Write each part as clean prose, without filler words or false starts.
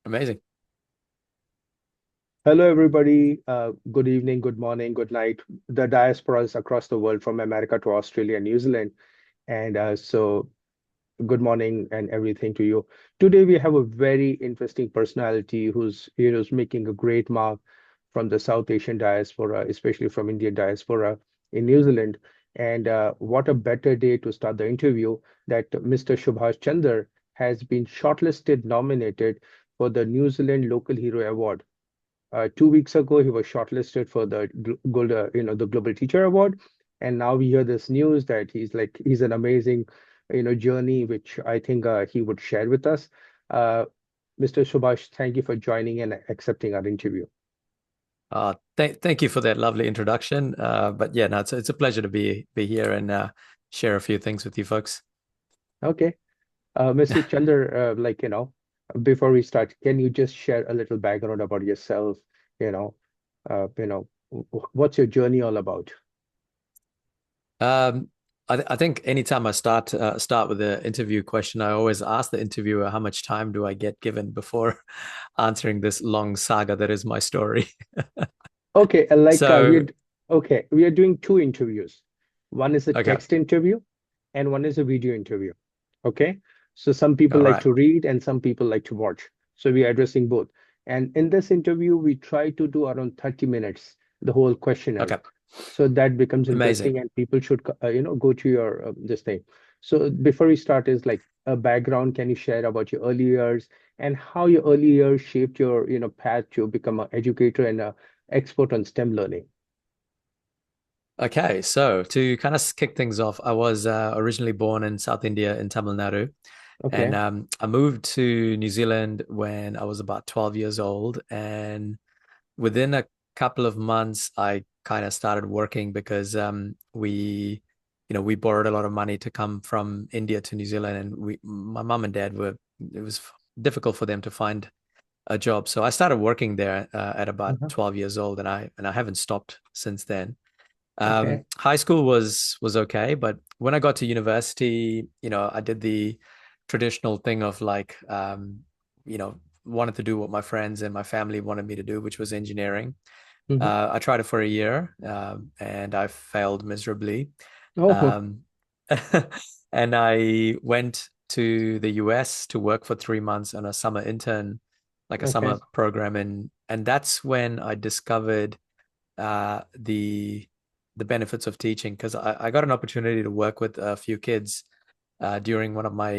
Amazing. Hello, everybody. Good evening, good morning, good night. The diasporas across the world, from America to Australia and New Zealand. And good morning and everything to you. Today, we have a very interesting personality who's making a great mark from the South Asian diaspora, especially from Indian diaspora in New Zealand. And what a better day to start the interview that Mr. Subhash Chandar has been shortlisted, nominated for the New Zealand Local Hero Award. 2 weeks ago, he was shortlisted for the the Global Teacher Award, and now we hear this news that he's an amazing, journey which I think he would share with us. Uh, Mr. Subhash, thank you for joining and accepting our interview. Thank you for that lovely introduction. But yeah, no, it's a pleasure to be here and share a few things with you folks. Okay, Mr. Chander, before we start, can you just share a little background about yourself? You know, what's your journey all about? Um, I think anytime I start with the interview question, I always ask the interviewer how much time do I get given before answering this long saga that is my story. Okay, So we are doing two interviews. One is a okay, text interview and one is a video interview. Okay, so some people all like right, to read and some people like to watch. So we are addressing both. And in this interview, we try to do around 30 minutes, the whole questionnaire. okay, So that becomes amazing. interesting and people should, go to your this thing. So before we start is like a background. Can you share about your early years and how your early years shaped your, path to become an educator and a expert on STEM learning? Okay, so to kind of kick things off, I was originally born in South India in Tamil Nadu. And Okay. I moved to New Zealand when I was about 12 years old. And within a couple of months, I kind of started working because we borrowed a lot of money to come from India to New Zealand. And my mom and dad it was difficult for them to find a job. So I started working there at about Uh-huh. 12 years old, and I haven't stopped since then. Okay. High school was okay, but when I got to university, I did the traditional thing of like, wanted to do what my friends and my family wanted me to do, which was engineering. Hmm. I tried it for a year, and I failed miserably. Oh, Um, and I went to the US to work for 3 months on a summer intern, like a okay. summer program, and that's when I discovered the benefits of teaching because I got an opportunity to work with a few kids during one of my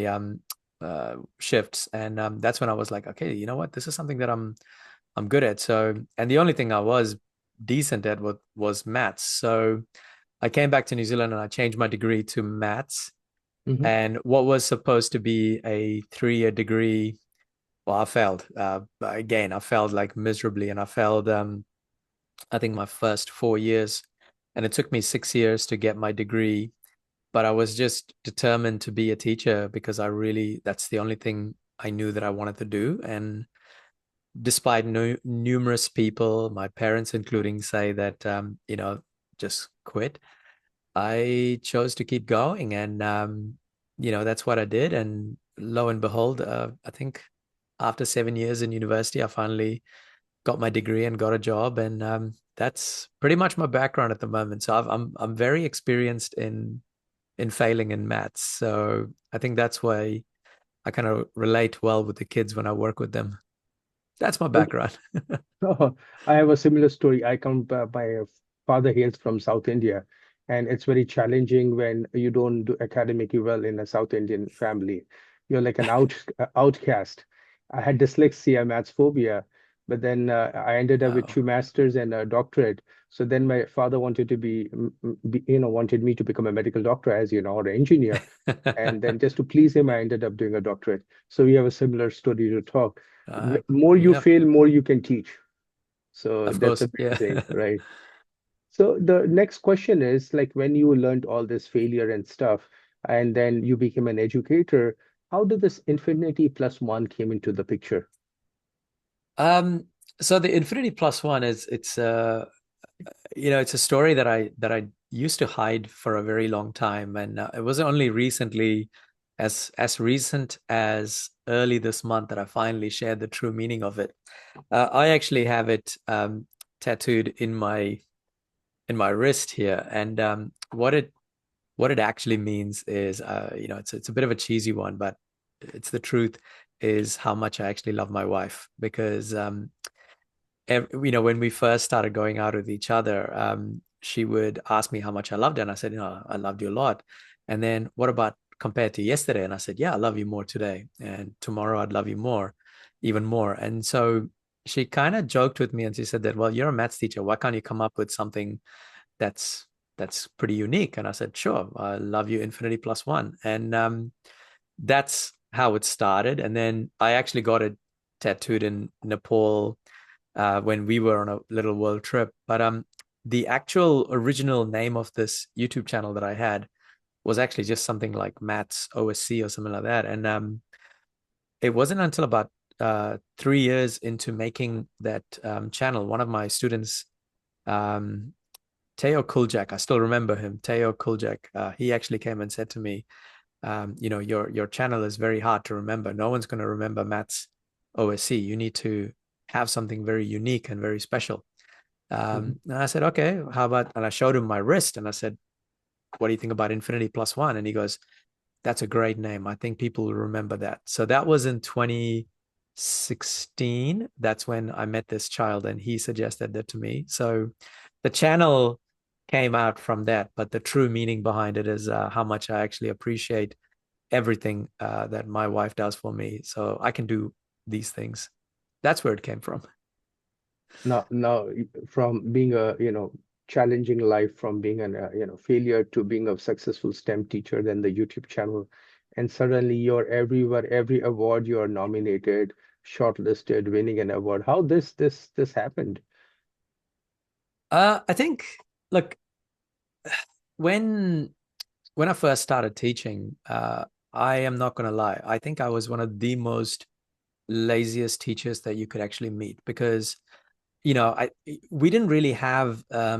shifts, and that's when I was like, okay, you know what, this is something that I'm good at. So, and the only thing I was decent at was maths. So I came back to New Zealand and I changed my degree to maths. Hmm. And what was supposed to be a 3-year degree, well, I failed. Again, I failed like miserably, and I failed. I think my first 4 years, and it took me 6 years to get my degree. But I was just determined to be a teacher because that's the only thing I knew that I wanted to do. And despite numerous people, my parents including, say that, just quit, I chose to keep going. And, that's what I did. And lo and behold, I think after 7 years in university, I finally got my degree and got a job, and that's pretty much my background at the moment. So I'm very experienced in failing in maths. So I think that's why I kind of relate well with the kids when I work with them. That's my Okay. background. Oh, I have a similar story. I come by father hails from South India, and it's very challenging when you don't do academically well in a South Indian family. You're like an outcast. I had dyslexia, maths phobia, but then I ended up with Oh, two masters and a doctorate. So then my father wanted to wanted me to become a medical doctor, as you know, or an engineer. And then just to please him, I ended up doing a doctorate. So we have a similar story to talk. More you yeah, fail, more you can teach. So of that's course. a big Yeah. thing, right? So the next question is like when you learned all this failure and stuff, and then you became an educator, how did this infinity plus one came into the picture? Um, so the Infinity Plus One it's a story that I used to hide for a very long time, and it was only recently as recent as early this month that I finally shared the true meaning of it. I actually have it tattooed in my wrist here, and what it actually means is, it's a bit of a cheesy one, but it's the truth, is how much I actually love my wife. Because when we first started going out with each other, she would ask me how much I loved her, and I said, I loved you a lot. And then, what about compared to yesterday? And I said, yeah, I love you more today, and tomorrow I'd love you more, even more. And so she kind of joked with me, and she said that, well, you're a maths teacher, why can't you come up with something that's pretty unique? And I said, sure, I love you infinity plus one. And that's how it started. And then I actually got it tattooed in Nepal when we were on a little world trip. But the actual original name of this YouTube channel that I had was actually just something like Maths OSC or something like that. And it wasn't until about 3 years into making that channel, one of my students, um, Teo Kuljak, I still remember him, Teo Kuljak, he actually came and said to me, your channel is very hard to remember. No one's going to remember Maths OSC. You need to have something very unique and very special. Mhm. And I said, okay, how about, and I showed him my wrist and I said, what do you think about infinity plus one? And he goes, that's a great name. I think people will remember that. So that was in 2016. That's when I met this child and he suggested that to me. So the channel came out from that, but the true meaning behind it is how much I actually appreciate everything that my wife does for me. So I can do these things. That's where it came from. Now, from being a, challenging life, from being an, failure to being a successful STEM teacher, then the YouTube channel, and suddenly you're everywhere, every award you're nominated, shortlisted, winning an award. How this happened? I think, look, when I first started teaching, I am not going to lie. I think I was one of the most laziest teachers that you could actually meet because, I we didn't really have. I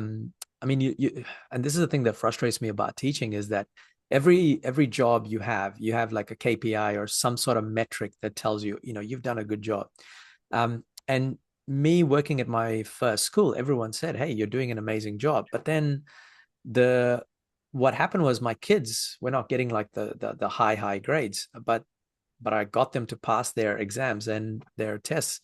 mean, and this is the thing that frustrates me about teaching is that every job you have like a KPI or some sort of metric that tells you, you've done a good job. And me working at my first school, everyone said, "Hey, you're doing an amazing job." But then the what happened was my kids were not getting like the high grades, but I got them to pass their exams and their tests.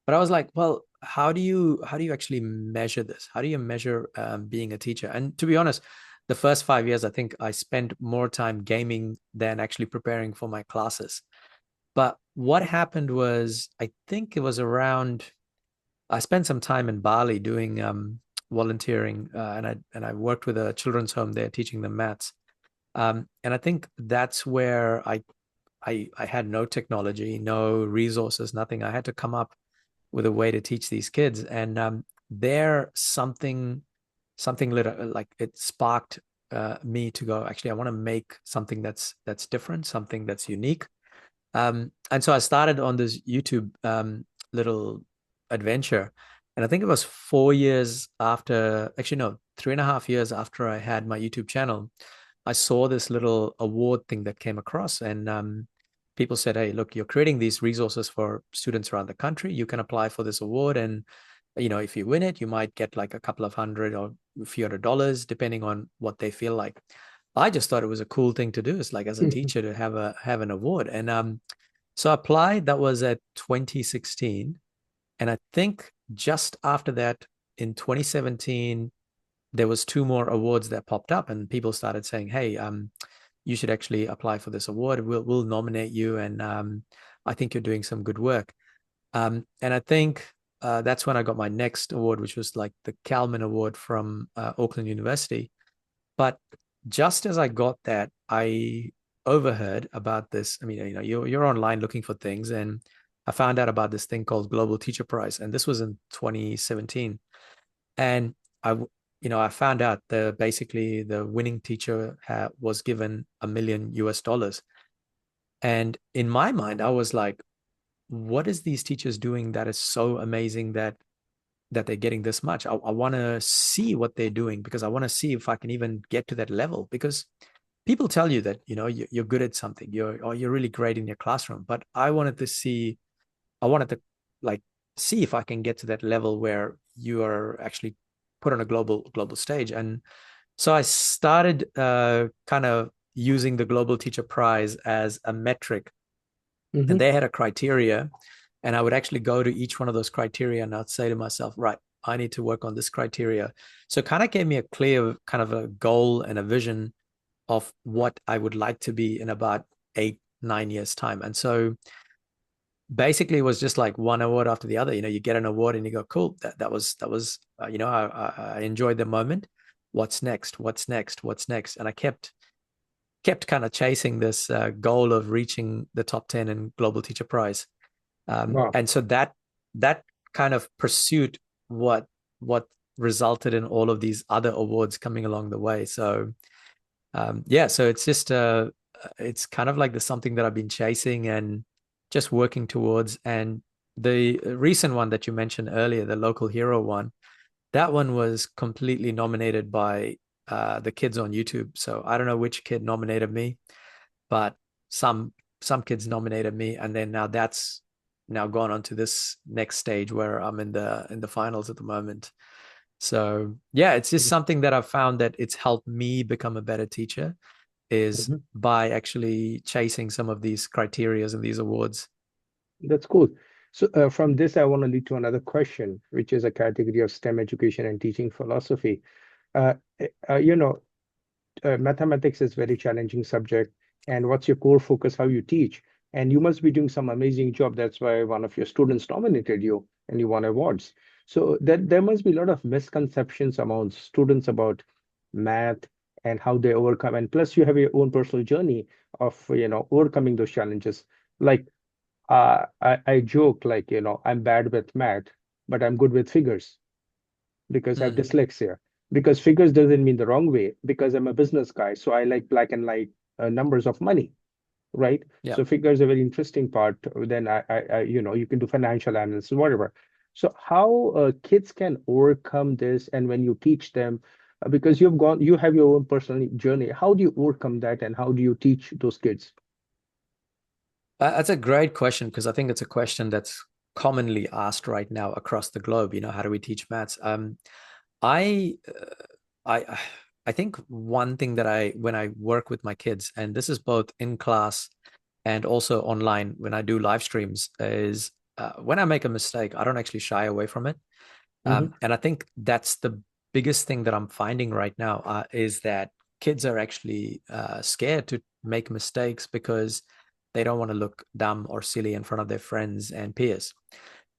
But I was like, well, how do you actually measure this? How do you measure being a teacher? And to be honest, the first 5 years, I think I spent more time gaming than actually preparing for my classes. But what happened was, I think it was around, I spent some time in Bali doing volunteering, and I worked with a children's home there, teaching them maths. And I think that's where I had no technology, no resources, nothing. I had to come up with a way to teach these kids, and there something like it sparked me to go. Actually, I want to make something that's different, something that's unique. And so I started on this YouTube little adventure. And I think it was 4 years after, actually, no, 3.5 years after I had my YouTube channel, I saw this little award thing that came across. And people said, hey, look, you're creating these resources for students around the country. You can apply for this award. And, if you win it, you might get like a couple of hundred or a few $100, depending on what they feel like. I just thought it was a cool thing to do. It's like as a teacher to have an award. And so I applied. That was at 2016. And I think just after that, in 2017, there was two more awards that popped up, and people started saying, "Hey, you should actually apply for this award. We'll nominate you, and I think you're doing some good work." And I think that's when I got my next award, which was like the Kalman Award from Auckland University. But just as I got that, I overheard about this. I mean, you're online looking for things, and I found out about this thing called Global Teacher Prize, and this was in 2017. And I found out the basically the winning teacher was given $1 million US. And in my mind, I was like, what is these teachers doing that is so amazing that they're getting this much? I want to see what they're doing because I want to see if I can even get to that level, because people tell you that, you're good at something, you're really great in your classroom, but I wanted to like see if I can get to that level where you are actually put on a global stage. And so I started kind of using the Global Teacher Prize as a metric, and Hmm. they had a criteria, and I would actually go to each one of those criteria and I'd say to myself, right, I need to work on this criteria. So it kind of gave me a clear kind of a goal and a vision of what I would like to be in about 8, 9 years time. And so basically it was just like one award after the other. You get an award and you go, cool, that was I enjoyed the moment. What's next? What's next? What's next? And I kept kind of chasing this goal of reaching the top 10 in Global Teacher Prize. Wow. And so that kind of pursuit what what resulted in all of these other awards coming along the way. So yeah, so it's just it's kind of like the something that I've been chasing and just working towards. And the recent one that you mentioned earlier, the local hero one, that one was completely nominated by the kids on YouTube. So I don't know which kid nominated me, but some some kids nominated me, and then now that's now gone on to this next stage where I'm in the finals at the moment. So yeah, it's just something that I've found that it's helped me become a better teacher is Mhm. by actually chasing some of these criterias and these awards. That's cool. So from this, I want to lead to another question, which is a category of STEM education and teaching philosophy. Uh, you know, mathematics is very challenging subject. And what's your core focus, how you teach? And you must be doing some amazing job. That's why one of your students nominated you and you won awards. So that there must be a lot of misconceptions among students about math and how they overcome. And plus you have your own personal journey of, overcoming those challenges. Like I joke like, I'm bad with math, but I'm good with figures because I have Mm, dyslexia. Because figures doesn't mean the wrong way, because I'm a business guy. So I like black and white numbers of money, right? yeah. So figures are a very interesting part. Then you can do financial analysis, whatever. So how kids can overcome this, and when you teach them, because you have your own personal journey. How do you overcome that, and how do you teach those kids? That's a great question because I think it's a question that's commonly asked right now across the globe. How do we teach maths? I, I, I think one thing that when I work with my kids, and this is both in class and also online when I do live streams, is when I make a mistake, I don't actually shy away from it. Hmm. And I think that's the biggest thing that I'm finding right now is that kids are actually scared to make mistakes because they don't want to look dumb or silly in front of their friends and peers.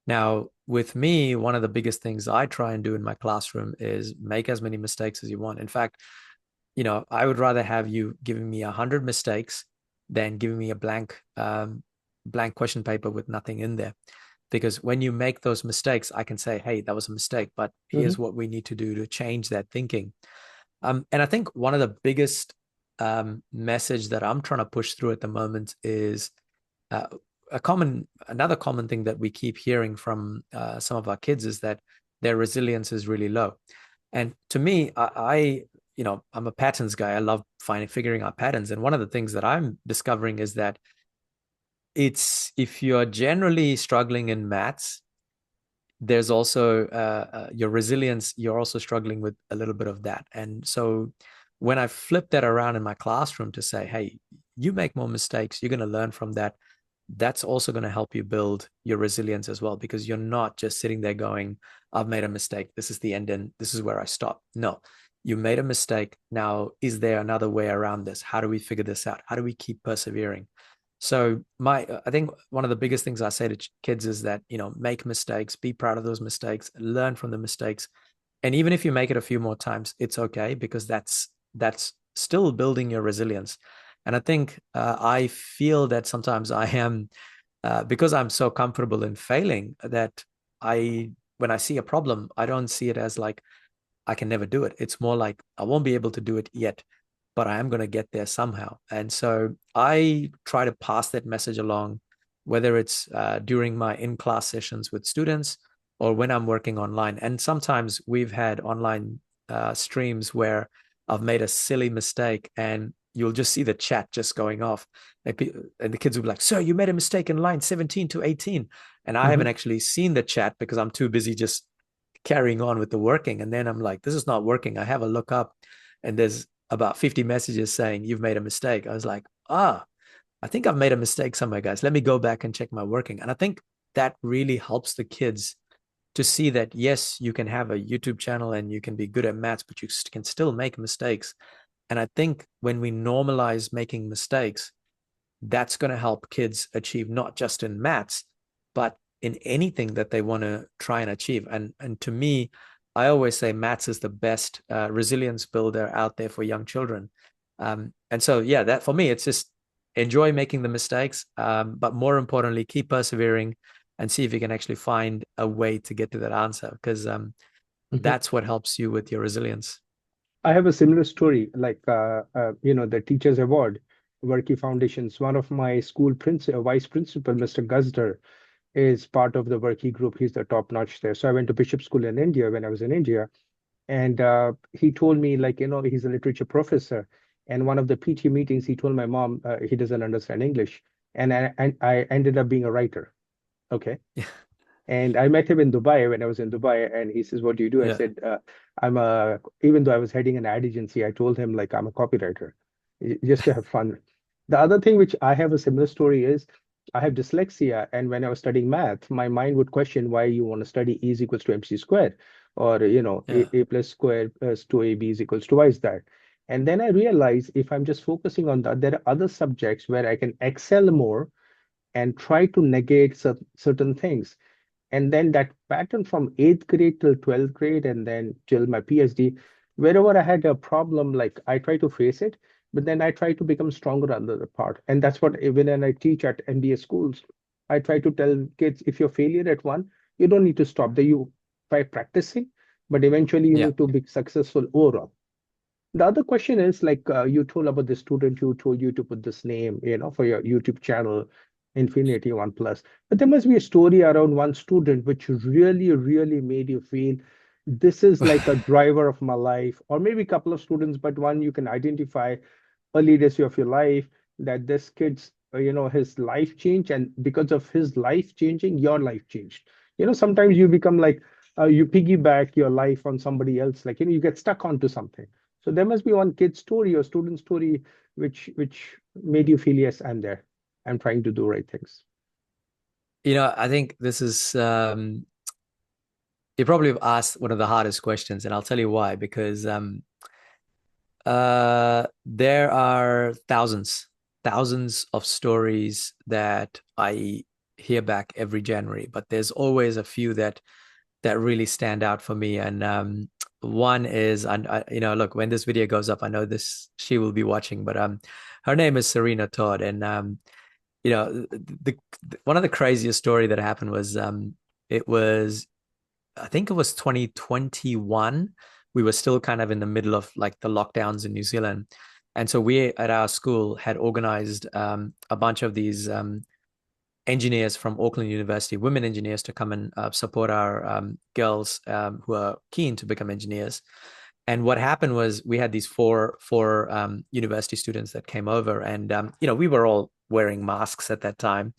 Now, with me, one of the biggest things I try and do in my classroom is make as many mistakes as you want. In fact, I would rather have you giving me 100 mistakes than giving me a blank question paper with nothing in there. Because when you make those mistakes, I can say, hey, that was a mistake, but Hmm. here's what we need to do to change that thinking. And I think one of the biggest message that I'm trying to push through at the moment is uh, another common thing that we keep hearing from some of our kids is that their resilience is really low. And to me, I'm a patterns guy. I love figuring out patterns. And one of the things that I'm discovering is that it's if you're generally struggling in maths, there's also your resilience. You're also struggling with a little bit of that. And so when I flip that around in my classroom to say, hey, you make more mistakes, you're going to learn from that. That's also going to help you build your resilience as well, because you're not just sitting there going, I've made a mistake. This is the end and this is where I stop. No, you made a mistake. Now, is there another way around this? How do we figure this out? How do we keep persevering? So I think one of the biggest things I say to kids is that, make mistakes, be proud of those mistakes, learn from the mistakes. And even if you make it a few more times, it's okay because that's still building your resilience. And I think I feel that sometimes I am because I'm so comfortable in failing that when I see a problem, I don't see it as like I can never do it. It's more like I won't be able to do it yet, but I am going to get there somehow. And so I try to pass that message along, whether it's during my in-class sessions with students or when I'm working online. And sometimes we've had online streams where I've made a silly mistake and you'll just see the chat just going off. And the kids will be like, "Sir, you made a mistake in line 17 to 18." And I haven't Hmm. actually seen the chat because I'm too busy just carrying on with the working. And then I'm like, this is not working. I have a look up and there's about 50 messages saying you've made a mistake. I was like, I think I've made a mistake somewhere, guys. Let me go back and check my working. And I think that really helps the kids to see that, yes, you can have a YouTube channel and you can be good at maths, but you can still make mistakes. And I think when we normalize making mistakes, that's going to help kids achieve not just in maths, but in anything that they want to try and achieve. And to me, I always say maths is the best resilience builder out there for young children. And so, yeah, that for me, it's just enjoy making the mistakes, but more importantly, keep persevering and see if you can actually find a way to get to that answer, because Hmm. that's what helps you with your resilience. I have a similar story, like the Teachers Award, Worky Foundations. One of my school vice principal, Mr. Gazder, is part of the Worky group. He's the top notch there. So I went to Bishop School in India when I was in India, and he told me, like, he's a literature professor. And one of the PT meetings, he told my mom he doesn't understand English, and I ended up being a writer. Okay. Yeah. And I met him in Dubai when I was in Dubai, and he says, "What do you do?" I Yeah. said, even though I was heading an ad agency, I told him, like, I'm a copywriter, just to have fun. The other thing which I have a similar story is I have dyslexia, and when I was studying math, my mind would question why you want to study E is equals to MC squared, or, Yeah. A plus square plus 2AB is equals to Y is that. And then I realized if I'm just focusing on that, there are other subjects where I can excel more and try to negate certain things. And then that pattern from eighth grade till 12th grade and then till my PhD, wherever I had a problem, like I try to face it, but then I try to become stronger under the part. And that's what even when I teach at MBA schools, I try to tell kids if you're failure at one, you don't need to stop there. You try practicing, but eventually you Yeah. need to be successful overall. The other question is like you told about the student who told you to put this name, for your YouTube channel, Infinity One Plus. But there must be a story around one student which really, really made you feel this is like a driver of my life, or maybe a couple of students, but one you can identify early days of your life that this kid's, his life changed, and because of his life changing, your life changed. Sometimes you become like you piggyback your life on somebody else, like you get stuck onto something. So there must be one kid story or student story which made you feel, yes, I'm there. I'm trying to do right things. I think this is you probably have asked one of the hardest questions, and I'll tell you why. Because there are thousands of stories that I hear back every January, but there's always a few that really stand out for me. And one is, and look, when this video goes up, I know this she will be watching, but her name is Serena Todd, and the one of the craziest story that happened was it was I think it was 2021. We were still kind of in the middle of like the lockdowns in New Zealand. And so we at our school had organized a bunch of these engineers from Auckland University, women engineers, to come and support our girls who are keen to become engineers. And what happened was we had these four university students that came over, and we were all wearing masks at that time.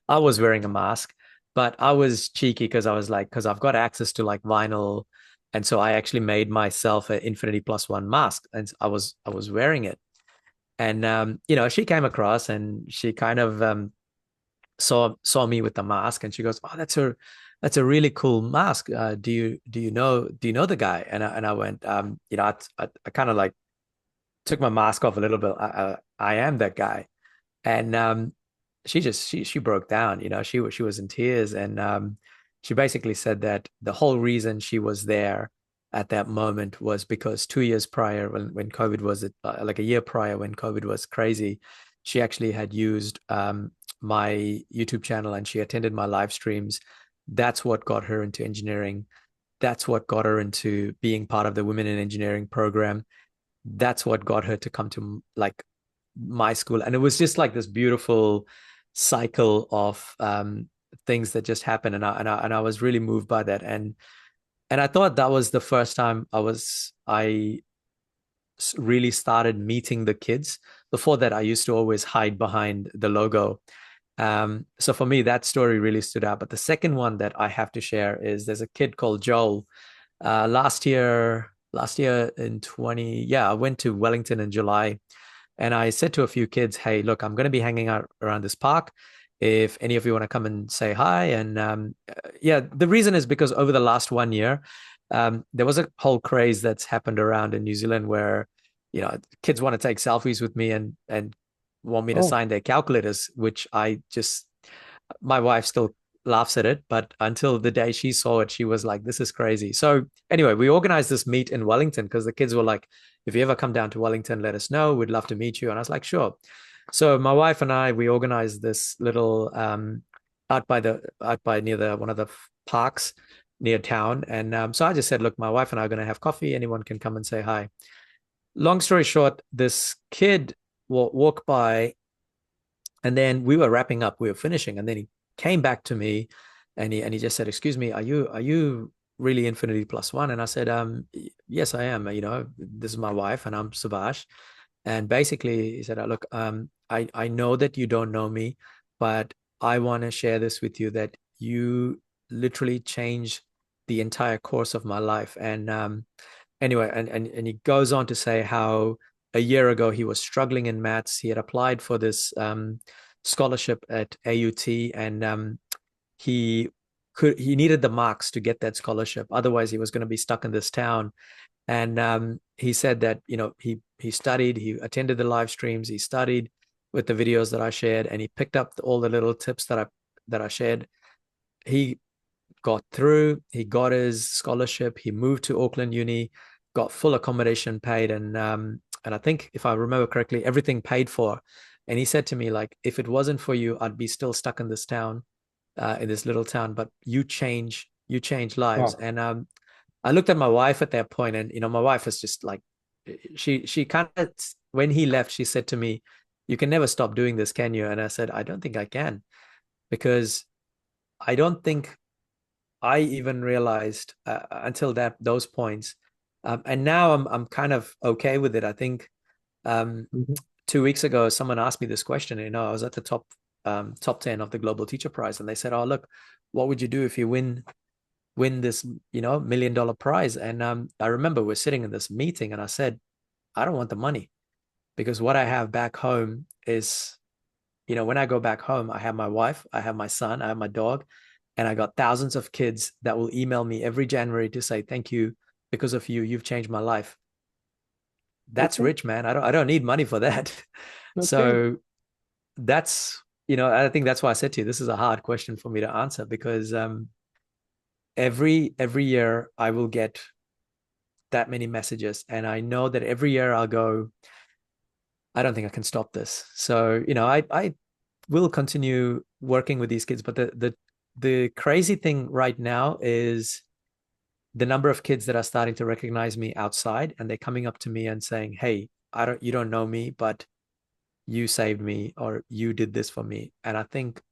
I was wearing a mask, but I was cheeky because I was like, because I've got access to like vinyl, and so I actually made myself an Infinity+One mask, and I was wearing it. And she came across and she kind of saw me with the mask, and she goes, "Oh, that's a really cool mask. Do you know the guy?" And I went, I kind of like took my mask off a little bit. I am that guy. And she broke down. She was in tears, and she basically said that the whole reason she was there at that moment was because 2 years prior, when COVID was like a year prior, when COVID was crazy, she actually had used my YouTube channel and she attended my live streams. That's what got her into engineering. That's what got her into being part of the Women in Engineering program. That's what got her to come to like my school. And it was just like this beautiful cycle of things that just happened. And I was really moved by that. And I thought that was the first time I really started meeting the kids. before that, I used to always hide behind the logo. So for me, that story really stood out. But the second one that I have to share is there's a kid called Joel. Last year in 20, yeah, I went to Wellington in July, and I said to a few kids, "Hey, look, I'm going to be hanging out around this park. If any of you want to come and say hi." And yeah, the reason is because over the last 1 year, there was a whole craze that's happened around in New Zealand where, kids want to take selfies with me and want me to Oh, sign their calculators, which my wife still laughs at it, but until the day she saw it, she was like, "This is crazy." So anyway, we organized this meet in Wellington because the kids were like, "If you ever come down to Wellington, let us know. We'd love to meet you." And I was like, "Sure." So my wife and I, we organized this little out by near the one of the parks near town. And so I just said, "Look, my wife and I are going to have coffee. Anyone can come and say hi." Long story short, this kid will walk by, and then we were wrapping up, we were finishing, and then he came back to me, and he just said, "Excuse me, are you really Infinity Plus One?" And I said, "Yes, I am. This is my wife, and I'm Subash." And basically, he said, "Look, I know that you don't know me, but I want to share this with you that you literally changed the entire course of my life." And anyway, and he goes on to say how a year ago he was struggling in maths. He had applied for this scholarship at AUT, and he needed the marks to get that scholarship. Otherwise, he was going to be stuck in this town. And he said that he studied, he attended the live streams, he studied with the videos that I shared, and he picked up all the little tips that I shared. He got through, he got his scholarship, he moved to Auckland Uni, got full accommodation paid, and I think if I remember correctly, everything paid for. And he said to me, like, if it wasn't for you, I'd be still stuck in this town, in this little town. But you change lives. wow. And I looked at my wife at that point, and my wife was just like, she kind of, when he left, she said to me, "You can never stop doing this, can you?" And I said, "I don't think I can, because I don't think I even realized until those points. And now I'm kind of okay with it. I think um, Mhm. 2 weeks ago, someone asked me this question. I was at the top 10 of the Global Teacher Prize, and they said, "Oh, look, what would you do if you win this $1 million prize?" And I remember we're sitting in this meeting, and I said, "I don't want the money, because what I have back home is, when I go back home, I have my wife, I have my son, I have my dog, and I got thousands of kids that will email me every January to say thank you, because of you, you've changed my life." That's Okay, rich, man. I don't need money for that. okay, So I think that's why I said to you, this is a hard question for me to answer, because every year I will get that many messages, and I know that every year I'll go, I don't think I can stop this. So I will continue working with these kids. But the crazy thing right now is the number of kids that are starting to recognize me outside, and they're coming up to me and saying, "Hey, you don't know me, but you saved me, or you did this for me." And I think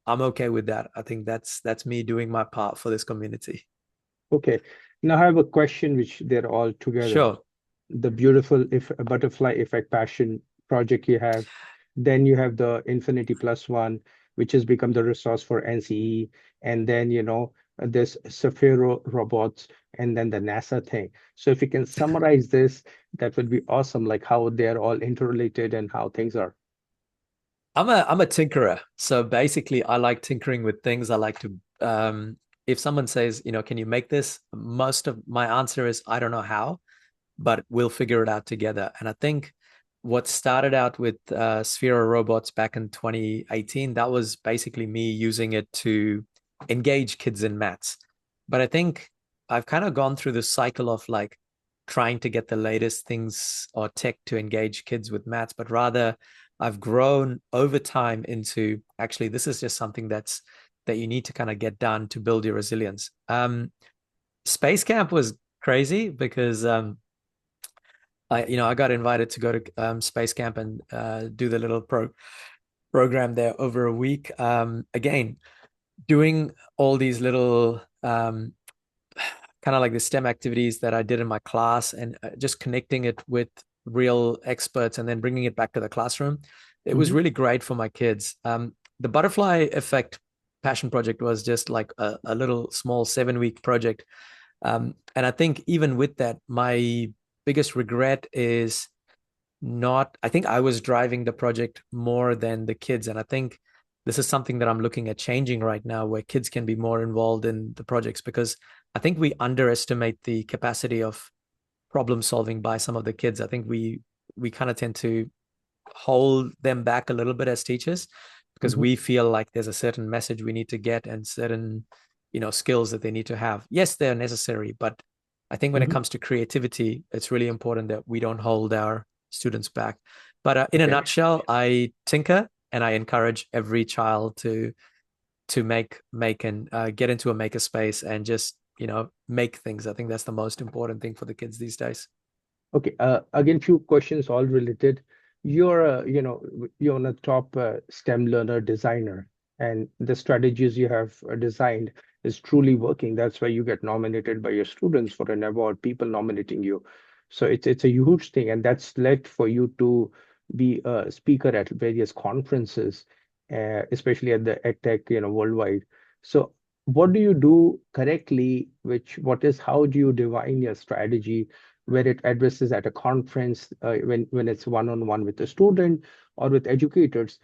I'm okay with that. I think that's me doing my part for this community. okay. Now I have a question which they're all together. Sure. The beautiful if butterfly effect passion project you have. Then you have the Infinity Plus One, which has become the resource for NCE. And then, this Saphiro robots and then the NASA thing. So if you can summarize this, that would be awesome, like how they're all interrelated and how things are. I'm a tinkerer. So basically I like tinkering with things. I like to if someone says, "Can you make this?" Most of my answer is, "I don't know how, but we'll figure it out together." And I think what started out with Sphero robots back in 2018, that was basically me using it to engage kids in maths. But I think I've kind of gone through this cycle of like trying to get the latest things or tech to engage kids with maths, but rather I've grown over time into, actually, this is just something that you need to kind of get done to build your resilience. Space Camp was crazy because I got invited to go to Space Camp and do the little program there over a week. Again, doing all these little kind of like the STEM activities that I did in my class, and just connecting it with real experts and then bringing it back to the classroom. It was Hmm. really great for my kids. The Butterfly Effect passion project was just like a little small 7-week project. And I think even with that, my biggest regret is not, I think I was driving the project more than the kids. And I think this is something that I'm looking at changing right now, where kids can be more involved in the projects, because I think we underestimate the capacity of problem solving by some of the kids. I think we kind of tend to hold them back a little bit as teachers, because Hmm. we feel like there's a certain message we need to get and certain, skills that they need to have. Yes, they're necessary, but I think when it Hmm. comes to creativity, it's really important that we don't hold our students back. But in a Okay. nutshell, I tinker and I encourage every child to make and get into a maker space and just make things. I think that's the most important thing for the kids these days. Okay. Again, few questions all related. You're you're a top STEM learner designer, and the strategies you have designed is truly working. That's why you get nominated by your students for an award, people nominating you. So it's a huge thing, and that's led for you to be a speaker at various conferences, especially at the EdTech, worldwide. So what do you do correctly? How do you divine your strategy where it addresses at a conference, when it's one-on-one with a student or with educators?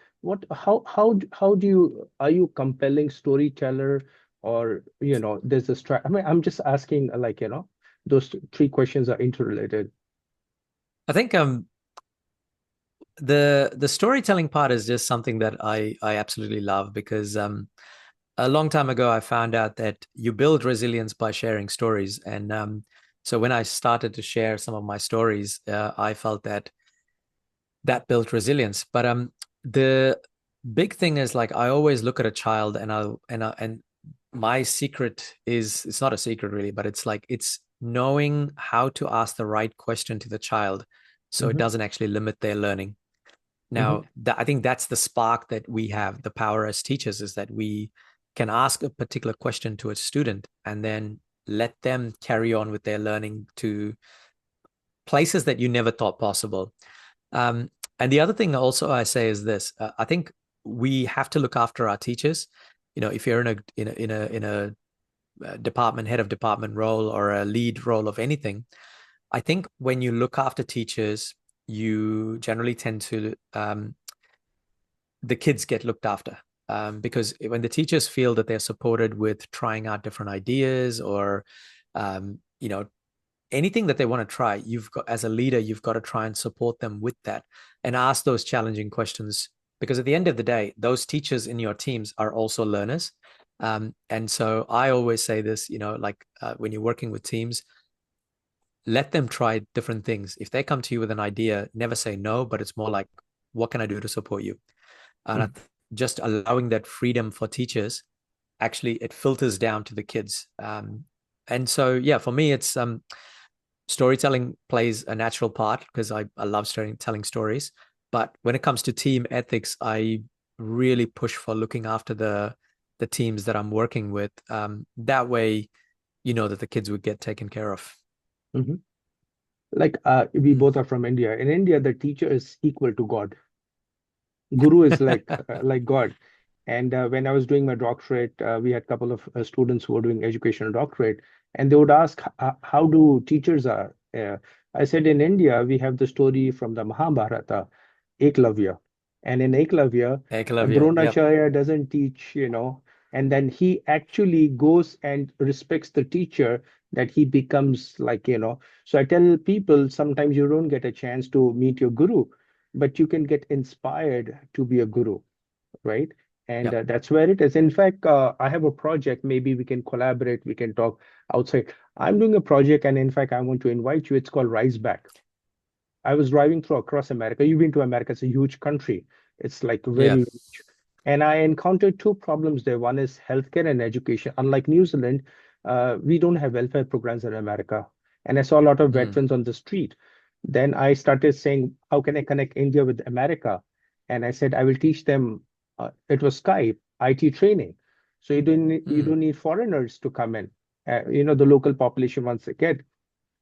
How do you, are you compelling storyteller, or there's a I mean, I'm just asking, those three questions are interrelated. I think the storytelling part is just something that I absolutely love, because a long time ago I found out that you build resilience by sharing stories. And so when I started to share some of my stories, I felt that built resilience. But the big thing is, like, I always look at a child, and my secret is, it's not a secret really, but it's like, it's knowing how to ask the right question to the child so it Hmm. doesn't actually limit their learning. Hmm. Now, I think that's the spark that we have, the power as teachers, is that we can ask a particular question to a student and then let them carry on with their learning to places that you never thought possible. Um, and the other thing also I say is this: I think we have to look after our teachers. If you're in a department, head of department role, or a lead role of anything, I think when you look after teachers, you generally tend to the kids get looked after. Because when the teachers feel that they're supported with trying out different ideas, or um, you know anything that they want to try, you've got, as a leader, you've got to try and support them with that and ask those challenging questions, because at the end of the day, those teachers in your teams are also learners. And so I always say this, like, when you're working with teams, let them try different things. If they come to you with an idea, never say no, but it's more like, what can I do to support you? And just allowing that freedom for teachers, actually it filters down to the kids. And so, yeah, for me, it's storytelling plays a natural part, because I love telling stories. But when it comes to team ethics, I really push for looking after the teams that I'm working with. That way, that the kids would get taken care of. Hmm. Like, we Mm. both are from India. In India, the teacher is equal to God. Guru is like God. And when I was doing my doctorate, we had a couple of students who were doing educational doctorate, and they would ask, how do teachers are? I said, in India, we have the story from the Mahabharata, Eklavya. And in Eklavya, Ekalavya, yep. Dronacharya doesn't teach, and then he actually goes and respects the teacher, that he becomes like, So I tell people, sometimes you don't get a chance to meet your guru, but you can get inspired to be a guru, right? And Yep. that's where it is. In fact, I have a project. Maybe we can collaborate. We can talk outside. I'm doing a project, and in fact, I want to invite you. It's called Rise Back. I was driving through across America. You've been to America. It's a huge country. It's like Yeah. very huge. And I encountered two problems there. One is healthcare and education. Unlike New Zealand, we don't have welfare programs in America. And I saw a lot of Mm. veterans on the street. Then I started saying, how can I connect India with America? And I said, I will teach them. It was Skype, IT training. So you Mm. don't need foreigners to come in. The local population wants to get.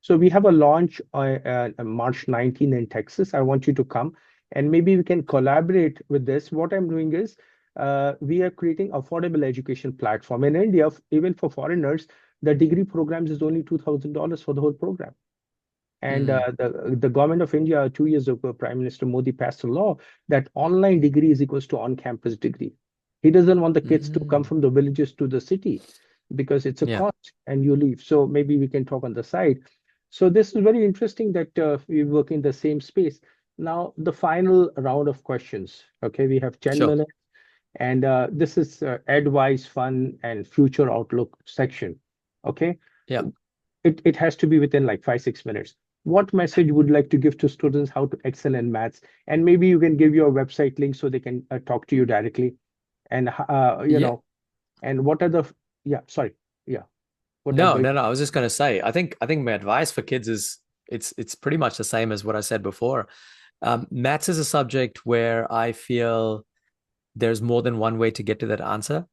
So we have a launch on March 19 in Texas. I want you to come, and maybe we can collaborate with this. What I'm doing is we are creating affordable education platform in India. Even for foreigners, the degree programs is only $2,000 for the whole program. And Mm. the government of India 2 years ago, Prime Minister Modi passed a law that online degree is equals to on-campus degree. He doesn't want the kids to come Mm. from the villages to the city because it's a Yeah, cost and you leave. So maybe we can talk on the side. So this is very interesting that we work in the same space. Now, the final round of questions. Okay, we have 10 sure. minutes, and this is advice, fun, and future outlook section. Okay, Yeah. it has to be within like 5, 6 minutes. What message would you like to give to students how to excel in maths? And maybe you can give your website link so they can talk to you directly. And Yeah. and what are the yeah, sorry. Yeah, what No, advice? no, no. I was just going to say, I think my advice for kids is it's pretty much the same as what I said before. Maths is a subject where I feel there's more than one way to get to that answer.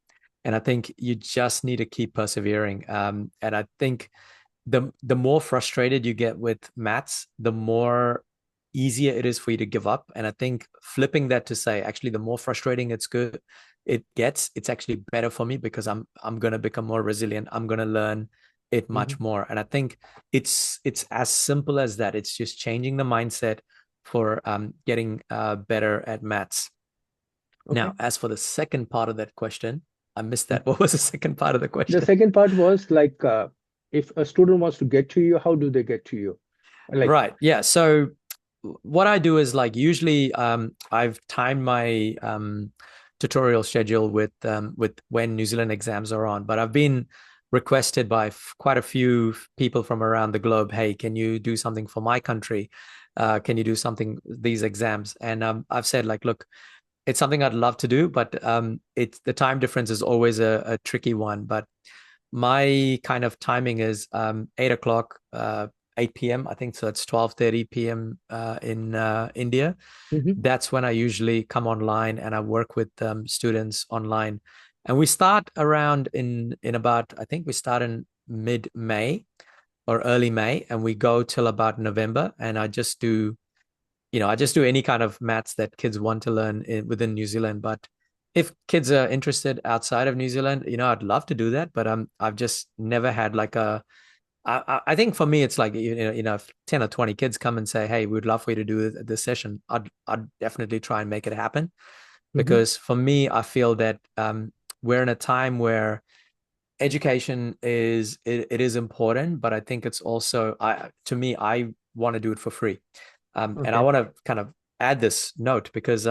And I think you just need to keep persevering. And I think the more frustrated you get with maths, the more easier it is for you to give up. And I think flipping that to say, actually, the more frustrating it gets, it's actually better for me because I'm gonna become more resilient. I'm gonna learn it Mhm. much more. And I think it's as simple as that. It's just changing the mindset for getting better at maths. Okay. Now, as for the second part of that question, I missed Mhm. that. What was the second part of the The question? second part was like, if a student wants to get to you, how do they get to you? Like, Right. Yeah. So what I do is like usually I've timed my tutorial schedule with when New Zealand exams are on, but I've been requested by quite a few people from around the globe. Hey, can you do something for my country? Can you do something these exams? And I've said like, look, it's something I'd love to do, but it's the time difference is always a tricky one. But my kind of timing is 8 o'clock, 8 p.m. I think so. It's 12:30 p.m. In India. mhm, That's when I usually come online and I work with students online. And we start around in about I think we start in mid-May or early May, and we go till about November. And I just do any kind of maths that kids want to learn within New Zealand. But if kids are interested outside of New Zealand, I'd love to do that. But I've just never had like I think for me, it's like if 10 or 20 kids come and say, "Hey, we'd love for you to do this session," I'd definitely try and make it happen. mhm. Because for me, I feel that we're in a time where education it is important, but I think it's also to me, I want to do it for free. And I Okay. want to kind of add this note because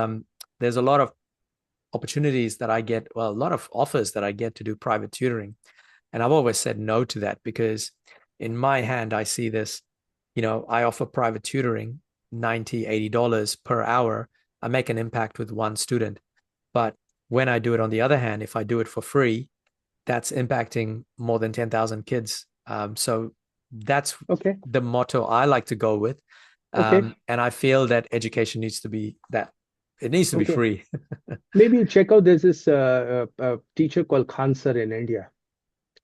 there's a lot of opportunities that I get, well, a lot of offers that I get to do private tutoring. And I've always said no to that because in my hand, I see this, I offer private tutoring, 90, $80 per hour. I make an impact with one student. But when I do it on the other hand, if I do it for free, that's impacting more than 10,000 kids. So that's Okay. the motto I like to go with. Okay. And I feel that education needs to be that it needs to be Okay. free. Maybe you check out, there's this teacher called Khan sir in India.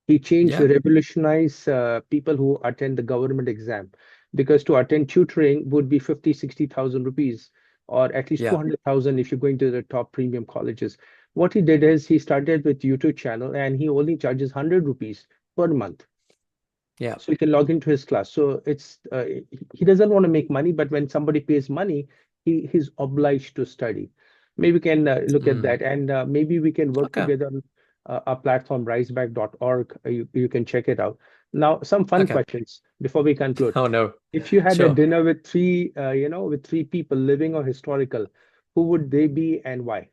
He changed, Yeah. revolutionized people who attend the government exam, because to attend tutoring would be 50, 60,000 rupees, or at least Yeah. 200,000 if you're going to the top premium colleges. What he did is he started with YouTube channel and he only charges 100 rupees per month. Yeah. So you can log into his class. So he doesn't want to make money, but when somebody pays money, he's obliged to study. Maybe we can look at Mm. that, and maybe we can work Okay. together on a platform, riseback.org. You can check it out. Now, some fun Okay. questions before we conclude. Oh no. If you had a Sure. dinner with with three people, living or historical, who would they be and why?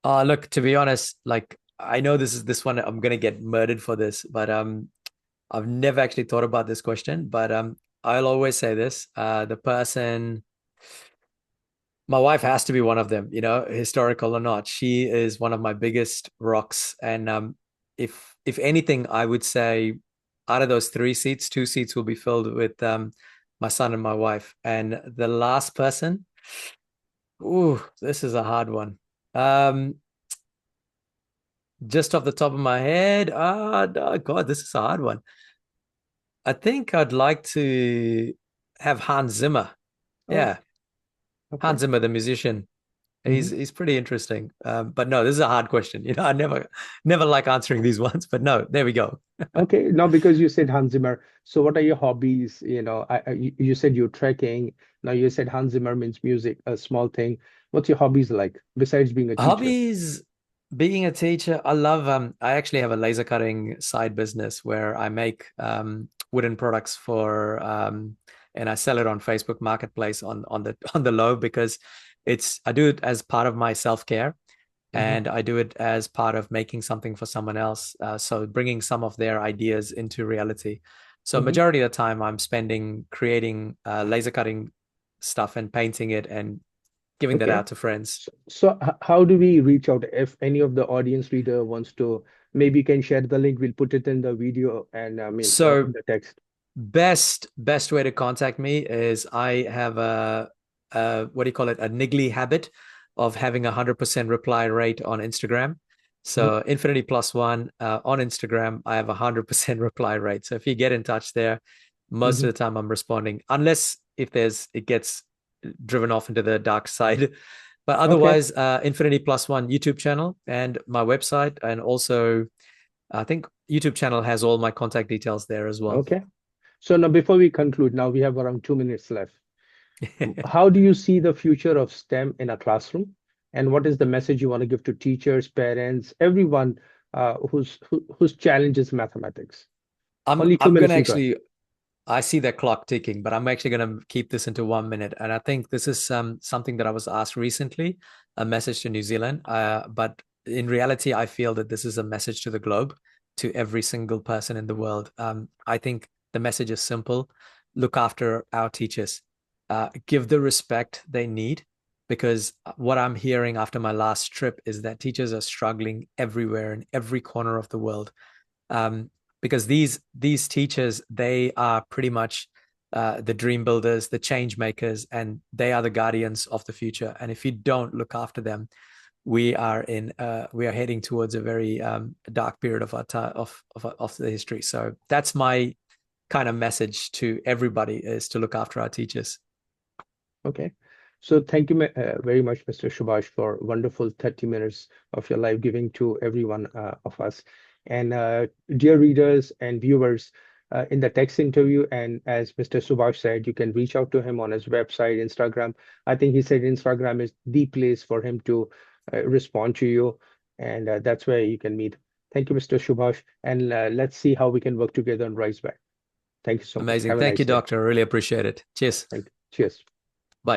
Look, to be honest, like I know this one I'm gonna get murdered for this, but I've never actually thought about this question, but I'll always say this. The person My wife has to be one of them, historical or not. She is one of my biggest rocks. And if anything, I would say out of those three seats, two seats will be filled with my son and my wife. And the last person, ooh, this is a hard one. Um, just off the top of my head, no, God, this is a hard one. I think I'd like to have Hans Zimmer. Oh, Yeah, okay. Hans Zimmer, the musician. Hmm. He's pretty interesting. But no, this is a hard question. I never like answering these ones. But no, there we go. Okay, now because you said Hans Zimmer, so what are your hobbies? You said you're trekking. Now you said Hans Zimmer means music, a small thing. What's your hobbies like besides being a teacher? Hobbies, being a teacher, I love I actually have a laser cutting side business where I make wooden products for and I sell it on Facebook Marketplace on the on the low because it's I do it as part of my self-care Hmm. and I do it as part of making something for someone else. So bringing some of their ideas into reality. So Hmm. majority of the time I'm spending creating laser cutting stuff and painting it and giving that Okay. out to friends. So how do we reach out if any of the audience reader wants to? Maybe you can share the link. We'll put it in the video and I mean in So the text. best way to contact me is I have a what do you call it, a niggly habit of having 100% reply rate on Instagram. Mhm. So infinity plus one on Instagram, I have 100% reply rate. So if you get in touch there, most of Mhm. the time I'm responding, unless if there's it gets driven off into the dark side. But Okay. otherwise, infinity plus one YouTube channel and my website, and also I think YouTube channel has all my contact details there as well. Okay. So now before we conclude, now we have around 2 minutes left. How do you see the future of STEM in a classroom? And what is the message you want to give to teachers, parents, everyone whose challenge is mathematics? Only two I'm gonna minutes you got. actually I see that clock ticking, but I'm actually gonna keep this into 1 minute. And I think this is something that I was asked recently, a message to New Zealand. But in reality, I feel that this is a message to the globe, to every single person in the world. I think the message is simple: look after our teachers, give the respect they need, because what I'm hearing after my last trip is that teachers are struggling everywhere in every corner of the world, um, because these teachers, they are pretty much the dream builders, the change makers, and they are the guardians of the future. And if you don't look after them, we are heading towards a very dark period of our time of the history. So that's my kind of message to everybody, is to look after our teachers. Okay. So thank you very much, Mr. Subash, for wonderful 30 minutes of your life giving to every one of us. And dear readers and viewers, in the text interview, and as Mr. Subash said, you can reach out to him on his website, Instagram. I think he said Instagram is the place for him to respond to you, and that's where you can meet. Thank you, Mr. Subash, and let's see how we can work together and rise back. Thank you so much. Amazing. Have a Thank you, nice day. doctor. I really appreciate it. Cheers. Thank you. Cheers.